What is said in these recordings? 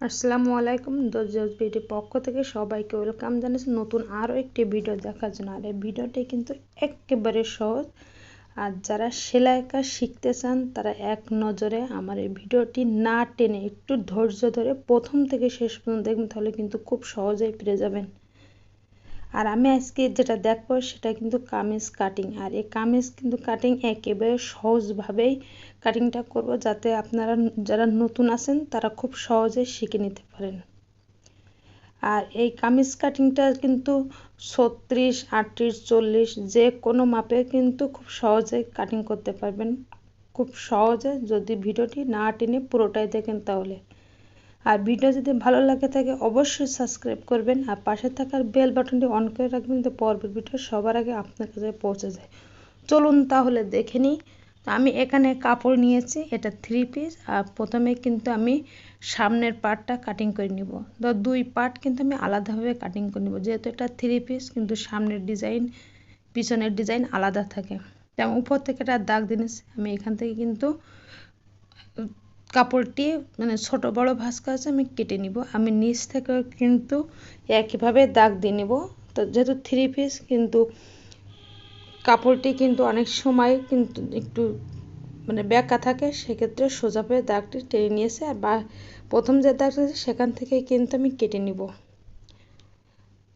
আসসালামু আলাইকুম। দোজোজ বিউটি পক্ষ থেকে সবাইকে ওয়েলকাম জানাচ্ছি নতুন আরও একটি ভিডিও দেখার জন্য। আর এই ভিডিওটি কিন্তু একেবারে সহজ। আর যারা সেলাই কাজ শিখতে চান তারা এক নজরে আমার এই ভিডিওটি না টেনে একটু ধৈর্য ধরে প্রথম থেকে শেষ পর্যন্ত দেখবেন, তাহলে কিন্তু খুব সহজেই পেরে যাবেন। আর আমি আজকে যেটা দেখবো সেটা কিন্তু কামিজ কাটিং। আর এই কামিজ কিন্তু কাটিং একেবারে সহজভাবেই কাটিংটা করব, যাতে আপনারা যারা নতুন আছেন তারা খুব সহজে শিখে নিতে পারেন। আর এই কামিজ কাটিংটা কিন্তু 36, 38, 40 যে কোনো মাপে কিন্তু খুব সহজে কাটিং করতে পারবেন, খুব সহজে, যদি ভিডিওটি না টেনে পুরোটাই দেখেন তাহলে। আর ভিডিও যদি ভালো লাগে থাকে অবশ্যই সাবস্ক্রাইব করবেন আর পাশে থাকার বেল বাটনটি অন করে রাখবেন, তো পরবর্তী ভিডিও সবার আগে আপনার কাছে পৌঁছে যায়। চলুন তাহলে দেখে নিই। আমি এখানে কাপড় নিয়েছি, এটা 3 পিস। আর প্রথমে কিন্তু আমি সামনের পার্টটা কাটিং করে নিব। তো 2 পার্ট কিন্তু আমি আলাদাভাবে কাটিং করে নিব, যেহেতু এটা 3 পিস কিন্তু সামনের ডিজাইন পিছনের ডিজাইন আলাদা থাকে। যেমন উপর থেকে একটা দাগ দিয়েছি, আমি এখান থেকে কিন্তু কাপড়টি মানে ছোট বড় ভাঁজ আছে আমি কেটে নিব। আমি নিচ থেকে কিন্তু একইভাবে দাগ দিয়ে নিব। তো যেহেতু 3 পিস কিন্তু কাপড়টি কিন্তু অনেক সময় কিন্তু একটু মানে বেঁকা থাকে, সেক্ষেত্রে সোজাভাবে দাগটি টেনে নিয়েছে। আর প্রথম যে দাগটা আছে সেখান থেকে কিন্তু আমি কেটে নিব।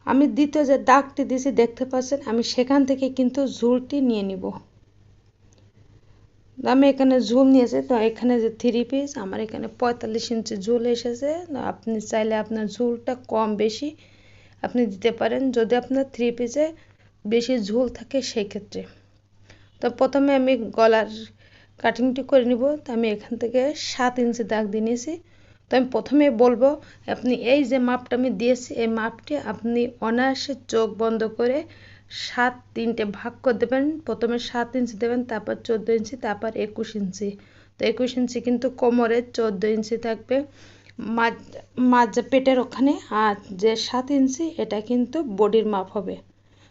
আমি দ্বিতীয় যে দাগটি দিয়েছি দেখতে পাচ্ছেন, আমি সেখান থেকে কিন্তু ঝুলটি নিয়ে নিব। আমি এখানে ঝুল নিয়েছি, তো এখানে যে 3 পিস আমার এখানে 45 ইঞ্চি ঝুল এসেছে। আপনি চাইলে আপনার ঝুলটা কম বেশি আপনি দিতে পারেন, যদি আপনার 3 পিসে বেশি ঝুল থাকে সেই ক্ষেত্রে। তো প্রথমে আমি গলার কাটিংটি করে নিব। তো আমি এখান থেকে 7 ইঞ্চি দাগ দিয়ে নিয়েছি। তো আমি প্রথমে বলবো, আপনি এই যে মাপটা আমি দিয়েছি এই মাপটি আপনি অনায়াসে চোখ বন্ধ করে 3টে ভাগ করে দেবেন। প্রথমে 7 ইঞ্চি দেবেন, তারপর 14 ইঞ্চি, তারপর 21 ইঞ্চি। তো 21 ইঞ্চি কিন্তু কোমরে, 14 ইঞ্চি থাকবে মাঝ পেটের ওখানে, আর যে 7 ইঞ্চি এটা কিন্তু বডির মাপ হবে।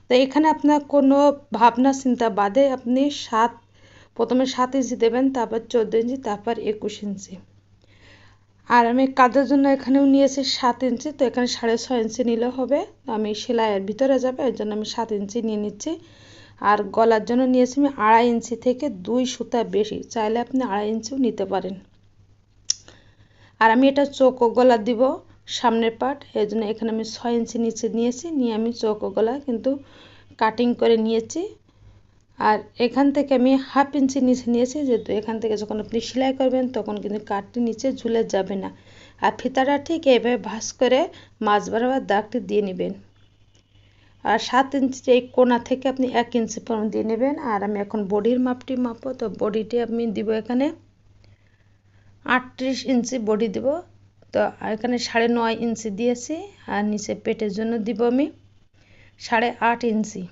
তো এখানে আপনার কোনো ভাবনা চিন্তা বাদে আপনি প্রথমে 7 ইঞ্চি দেবেন, তারপর 14 ইঞ্চি, তারপর 21 ইঞ্চি। আর আমি কাঁধের জন্য এখানেও নিয়েছি 7 ইঞ্চি, তো এখানে 6.5 ইঞ্চি নিলে হবে। আমি সেলাইয়ের ভিতরে যাবে এর জন্য আমি 7 ইঞ্চি নিয়ে নিচ্ছি। আর গলার জন্য নিয়েছি আমি 2.5 ইঞ্চি থেকে 2 সুতা বেশি, চাইলে আপনি 2.5 ইঞ্চিও নিতে পারেন। আর আমি এটা চোখ ও গলা দিব সামনের পার্ট, এর জন্য এখানে আমি 6 ইঞ্চি নিচে নিয়েছি, নিয়ে আমি চোখ ও গলা কিন্তু কাটিং করে নিয়েছি। আর এখান থেকে আমি 1/2 ইঞ্চি নিচে নিয়েছি, যেহেতু এখান থেকে যখন আপনি সেলাই করবেন তখন কিন্তু কাটটি নিচে ঝুলে যাবে না। আর ফিতাটা ঠিক এইভাবে ভাঁজ করে মাঝ বরাবর দাগটি দিয়ে নেবেন। আর 7 ইঞ্চি এই কোণা থেকে আপনি 1 ইঞ্চি পরিমাণ দিয়ে নেবেন। আর আমি এখন বডির মাপটি মাপবো, তো বডিটি আমি দিব এখানে 38 ইঞ্চি বডি দিব। তো এখানে 9.5 ইঞ্চি দিয়েছি। আর নিচে পেটের জন্য দিব আমি 8.5 ইঞ্চি।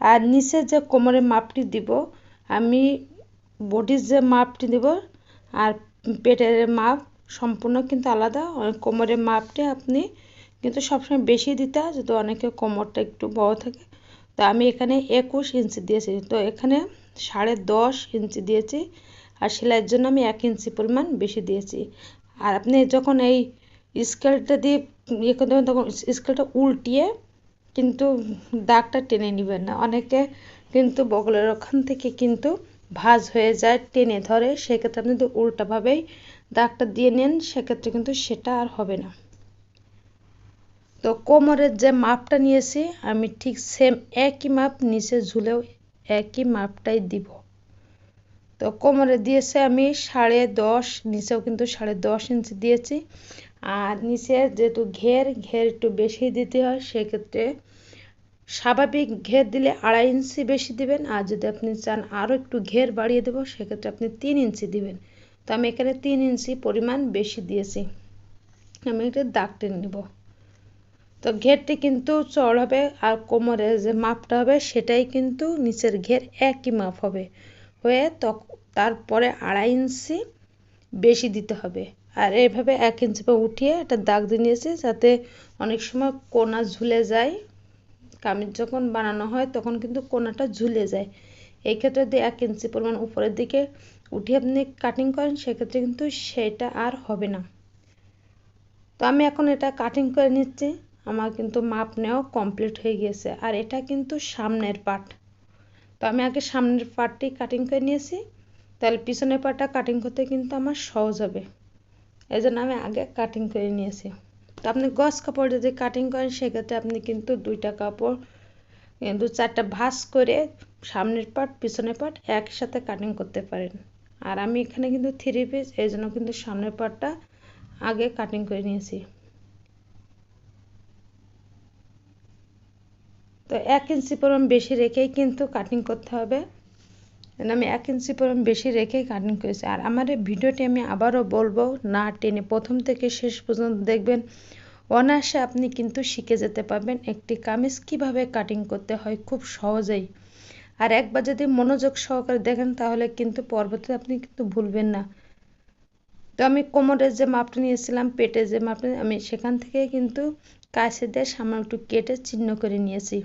আর নিচে যে কোমরের মাপটি দিব, আমি বডির যে মাপটি দিব আর পেটের মাপ সম্পূর্ণ কিন্তু আলাদা। কোমরের মাপটি আপনি কিন্তু সবসময় বেশি দিতে হয়, যেহেতু অনেকে কোমরটা একটু বড় থাকে। তো আমি এখানে 21 ইঞ্চি দিয়েছি, তো এখানে 10.5 ইঞ্চি দিয়েছি। আর সেলাইয়ের জন্য আমি 1 ইঞ্চি পরিমাণ বেশি দিয়েছি। আর আপনি যখন এই স্কেলটা দিয়ে ইয়ে করে দেবেন, তখন স্কেলটা উল্টিয়ে কিন্তু দাগটা টেনে নেবেন না। অনেকে কিন্তু বগলের ওখান থেকে কিন্তু ভাঁজ হয়ে যায়, টেনে ধরে, সেক্ষেত্রে আপনি যদি উল্টাভাবেই দাগটা দিয়ে নেন সেক্ষেত্রে কিন্তু সেটা আর হবে না। তো কোমরের যে মাপটা নিয়েছি আমি ঠিক সেম একই মাপ নিচে ঝুলেও একই মাপটাই দিব। তো কোমরে দিয়েছে আমি 10.5, নিচেও কিন্তু 10.5 ইঞ্চি দিয়েছি। আর নিচে যেহেতু ঘের একটু বেশি দিতে হয়, সেক্ষেত্রে স্বাভাবিক ঘের দিলে 2.5 ইঞ্চি বেশি দিবেন। আর যদি আপনি চান আরও একটু ঘের বাড়িয়ে দেবো সেক্ষেত্রে আপনি 3 ইঞ্চি দিবেন। তো আমি এখানে 3 ইঞ্চি পরিমাণ বেশি দিয়েছি। আমি এটা দাগ টেনে নেব। তো ঘেরটি কিন্তু চড় হবে, আর কোমরের যে মাপটা হবে সেটাই কিন্তু নিচের ঘের একই মাপ হবে হয়ে, তারপরে 2.5 ইঞ্চি বেশি দিতে হবে। আর এইভাবে 1 ইঞ্চি উঠিয়ে একটা দাগ দিয়ে নিয়েছি, যাতে অনেক সময় কোনা ঝুলে যায়। কামিজ যখন বানানো হয় তখন কিন্তু কোনাটা ঝুলে যায়, এই ক্ষেত্রে দিয়ে 1 ইঞ্চি পরিমাণ উপরের দিকে উঠিয়ে আপনি কাটিং করেন সেক্ষেত্রে কিন্তু সেটা আর হবে না। তো আমি এখন এটা কাটিং করে নিচ্ছি। আমার কিন্তু মাপ নেওয়া কমপ্লিট হয়ে গিয়েছে। আর এটা কিন্তু সামনের পার্ট। তো আমি আগে সামনের পার্টটি কাটিং করে নিয়েছি, তাহলে পিছনের পার্টটা কাটিং করতে কিন্তু আমার সহজ হবে। এই জন্য আমি আগে কাটিং করে নিয়েছি। তো আপনি গজ কাপড় যদি কাটিং করেন সেক্ষেত্রে আপনি কিন্তু 2টা কাপড় 2-4টা ভাঁজ করে সামনের পার্ট পিছনের পার্ট একসাথে কাটিং করতে পারেন। আর আমি এখানে কিন্তু 3 পিস, এই জন্য কিন্তু সামনের পার্টটা আগে কাটিং করে নিয়েছি। তো 1 ইঞ্চি পরিমাণ বেশি রেখেই কিন্তু কাটিং করতে হবে। আমি 1 ইঞ্চি পরিমাণ বেশি রেখেই কাটিং করেছি। আর আমার এই ভিডিওটি আমি আবারও বলবো, না টেনে প্রথম থেকে শেষ পর্যন্ত দেখবেন, অনায়াসে আপনি কিন্তু শিখে যেতে পারবেন একটি কামিজ কিভাবে কাটিং করতে হয় খুব সহজেই। আর একবার যদি মনোযোগ সহকারে দেখেন তাহলে কিন্তু পরবর্তীতে আপনি কিন্তু ভুলবেন না। তো আমি কোমরের যে মাপটা নিয়েছিলাম, পেটের যে মাপটা, আমি সেখান থেকে কিন্তু কাছে দিয়ে সামান্য একটু কেটে চিহ্ন করে নিয়েছি।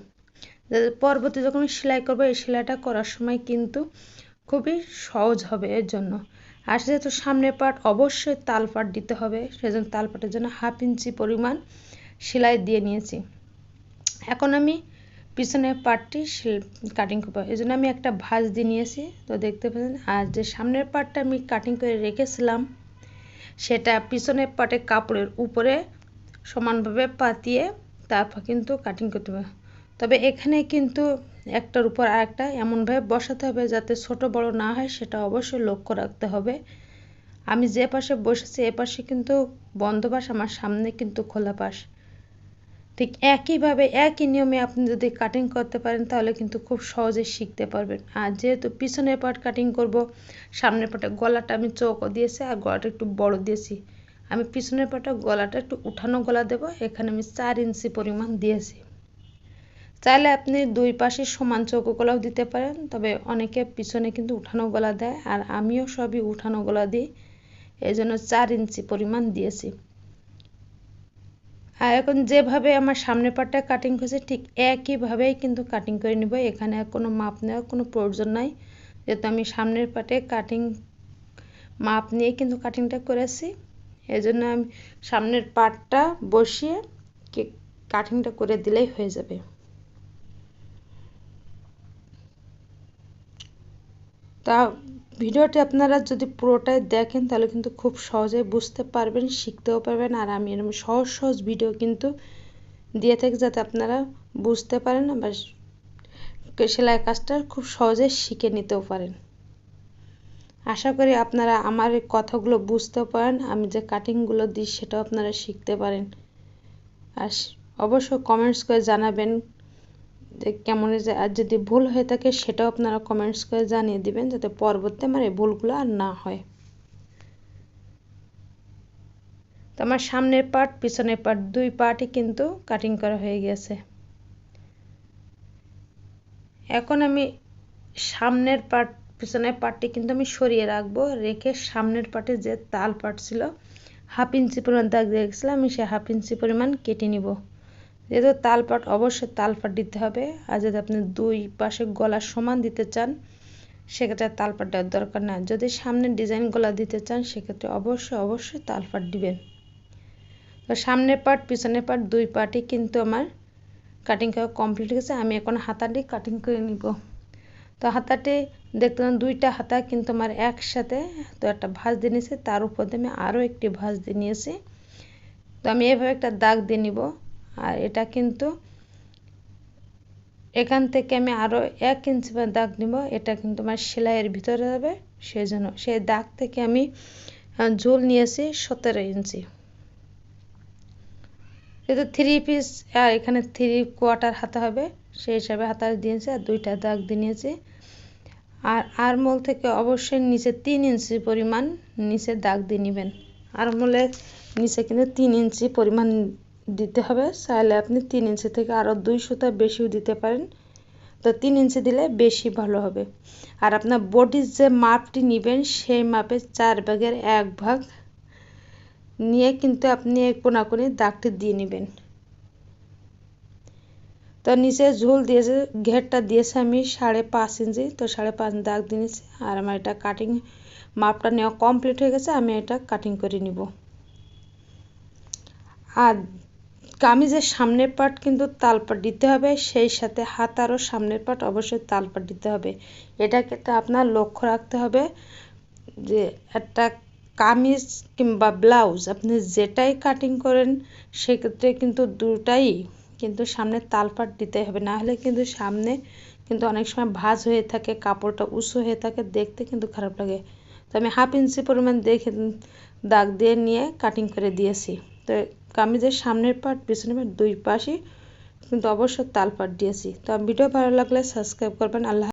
পরবর্তী যখন আমি সেলাই করবো, এই সেলাইটা করার সময় কিন্তু খুবই সহজ হবে এর জন্য। আর যেহেতু সামনের পার্ট অবশ্যই তাল পাট দিতে হবে, সেজন্য তাল পাটের জন্য 1/2 ইঞ্চি পরিমাণ সেলাই দিয়ে নিয়েছি। এখন আমি পিছনের পার্টটি কাটিং করবো, এই জন্য আমি একটা ভাঁজ দিয়ে নিয়েছি। তো দেখতে পাচ্ছেন, আর যে সামনের পার্টটা আমি কাটিং করে রেখেছিলাম সেটা পিছনের পার্টের কাপড়ের উপরে সমানভাবে পাতিয়ে তারপর কিন্তু কাটিং করতে হবে। তবে এখানে কিন্তু একটার উপর আরেকটা এমনভাবে বসাতে হবে যাতে ছোট বড় না হয়, সেটা অবশ্যই লক্ষ্য রাখতে হবে। আমি যে পাশে বসেছি এ পাশে কিন্তু বন্ধ পাশ, আমার সামনে কিন্তু খোলা পাশ। ঠিক একইভাবে একই নিয়মে আপনি যদি কাটিং করতে পারেন তাহলে কিন্তু খুব সহজে শিখতে পারবেন। আর যেহেতু পিছনের পার্ট কাটিং করব, সামনের পার্টে গলাটা আমি চৌকো দিয়েছি আর গলাটা একটু বড় দিয়েছি। আমি পিছনের পার্টে গলাটা একটু উঠানো গলা দেব, এখানে আমি 4 ইঞ্চি পরিমাণ দিয়েছি। চাইলে আপনি 2 পাশে সমান চৌকো গলাও দিতে পারেন, তবে অনেকে পিছনে কিন্তু উঠানো গলা দেয়, আর আমিও সবই উঠানো গলা দিই, এই জন্য 4 ইঞ্চি পরিমাণ দিয়েছি। আর এখন যেভাবে আমার সামনের পার্টটা কাটিং করেছে ঠিক একইভাবেই কিন্তু কাটিং করে নিব। এখানে কোনো মাপ নেওয়ার কোনো প্রয়োজন নাই, যেহেতু আমি সামনের পার্টে কাটিং মাপ নিয়ে কিন্তু কাটিংটা করেছি। এই জন্য আমি সামনের পার্টটা বসিয়ে কাটিংটা করে দিলেই হয়ে যাবে। তা ভিডিওটি আপনারা যদি পুরোটাই দেখেন তাহলে কিন্তু খুব সহজেই বুঝতে পারবেন, শিখতেও পারবেন। আর আমি এরকম সহজ সহজ ভিডিও কিন্তু দিয়ে থাকি যাতে আপনারা বুঝতে পারেন বা সেলাই কাজটা খুব সহজে শিখে নিতেও পারেন। আশা করি আপনারা আমার এই কথাগুলো বুঝতেও পারেন, আমি যে কাটিংগুলো দিই সেটাও আপনারা শিখতে পারেন। আর অবশ্যই কমেন্টস করে জানাবেন যে কেমন হয়েছে, আর যদি ভুল হয়ে থাকে সেটাও আপনারা কমেন্টস করে জানিয়ে দিবেন যাতে পরবর্তীতে আমার এই ভুলগুলো আর না হয়। তো আমার সামনের পার্ট পিছনের পার্ট 2 পার্টই কিন্তু কাটিং করা হয়ে গেছে। এখন আমি সামনের পার্ট পিছনের পার্টটি কিন্তু আমি সরিয়ে রাখবো, রেখে সামনের পার্টে যে তাল পার্ট ছিল 1/2 ইঞ্চি পরিমাণ দাগ দিয়ে রেখেছিলাম, আমি সে 1/2 ইঞ্চি পরিমাণ কেটে নিব। যেহেতু তাল পাট অবশ্যই তাল পাট দিতে হবে, আর যদি আপনি 2 পাশে গলা সমান দিতে চান সেক্ষেত্রে তাল পাট দেওয়ার দরকার না। যদি সামনের ডিজাইন গলা দিতে চান সেক্ষেত্রে অবশ্যই তাল পাট দিবেন। তো সামনের পার্ট পিছনের পার্ট 2 পার্টই কিন্তু আমার কাটিং করা কমপ্লিট হয়েছে। আমি এখন হাতাটি কাটিং করে নিব। তো হাতাটি দেখতে পান 2টা হাতা কিন্তু আমার একসাথে, তো একটা ভাঁজ দিয়ে নিয়েছি, তার উপর দিয়ে আমি আরও একটি ভাঁজ দিয়ে নিয়েছি। তো আমি এভাবে একটা দাগ দিয়ে নিব। আর এটা কিন্তু এখান থেকে আমি আরও 1 ইঞ্চি দাগ নিব, এটা কিন্তু আমার সেলাইয়ের ভিতরে যাবে, সেই জন্য সেই দাগ থেকে আমি ঝুল নিয়েছি 17 ইঞ্চি। যেহেতু 3 পিস আর এখানে 3/4 হাতা হবে, সেই হিসাবে হাতা দিয়েছি আর 2টা দাগ দিয়ে নিয়েছি। আর আরমোল থেকে অবশ্যই নিচে 3 ইঞ্চি পরিমাণ নিচে দাগ দিয়ে নেবেন। আরমোলের নিচে কিন্তু 3 ইঞ্চি পরিমাণ দিতে হবে। চাইলে আপনি 3 ইঞ্চি থেকে আরও 2 সুতা বেশিও দিতে পারেন, তো 3 ইঞ্চি দিলে বেশি ভালো হবে। আর আপনার বডির যে মাপটি নেবেন সেই মাপে 4 ভাগের 1 ভাগ নিয়ে কিন্তু আপনি এই কোনাকুনি দাগটি দিয়ে নেবেন। তো নিচে ঝুল দিয়েছে, ঘেরটা দিয়েছে আমি 5.5 ইঞ্চি, তো 5.5 দাগ দিয়েছি। আর আমার এটা কাটিং মাপটা নেওয়া কমপ্লিট হয়ে গেছে, আমি এটা কাটিং করে নিব। আর কামিজের সামনের পার্ট কিন্তু তালপাট দিতে হবে, সেই সাথে হাতারও সামনের পার্ট অবশ্যই তালপাট দিতে হবে। এটা ক্ষেত্রে আপনার লক্ষ্য রাখতে হবে যে একটা কামিজ কিংবা ব্লাউজ আপনি যেটাই কাটিং করেন সেক্ষেত্রে কিন্তু দুটাই কিন্তু সামনে তালপাট দিতে হবে, না হলে কিন্তু সামনে কিন্তু অনেক সময় ভাঁজ হয়ে থাকে, কাপড়টা উঁচু হয়ে থাকে, দেখতে কিন্তু খারাপ লাগে। তো আমি 1/2 ইঞ্চি পরিমাণ দেখে দাগ দিয়ে নিয়ে কাটিং করে দিয়েছি। তো কামিজের সামনের পার্ট পিছনের পার্ট দুই পাশই কিন্তু অবশ্যই তালপাট দিয়েছি। তো ভিডিও ভালো লাগলে সাবস্ক্রাইব করবেন। আল্লাহ।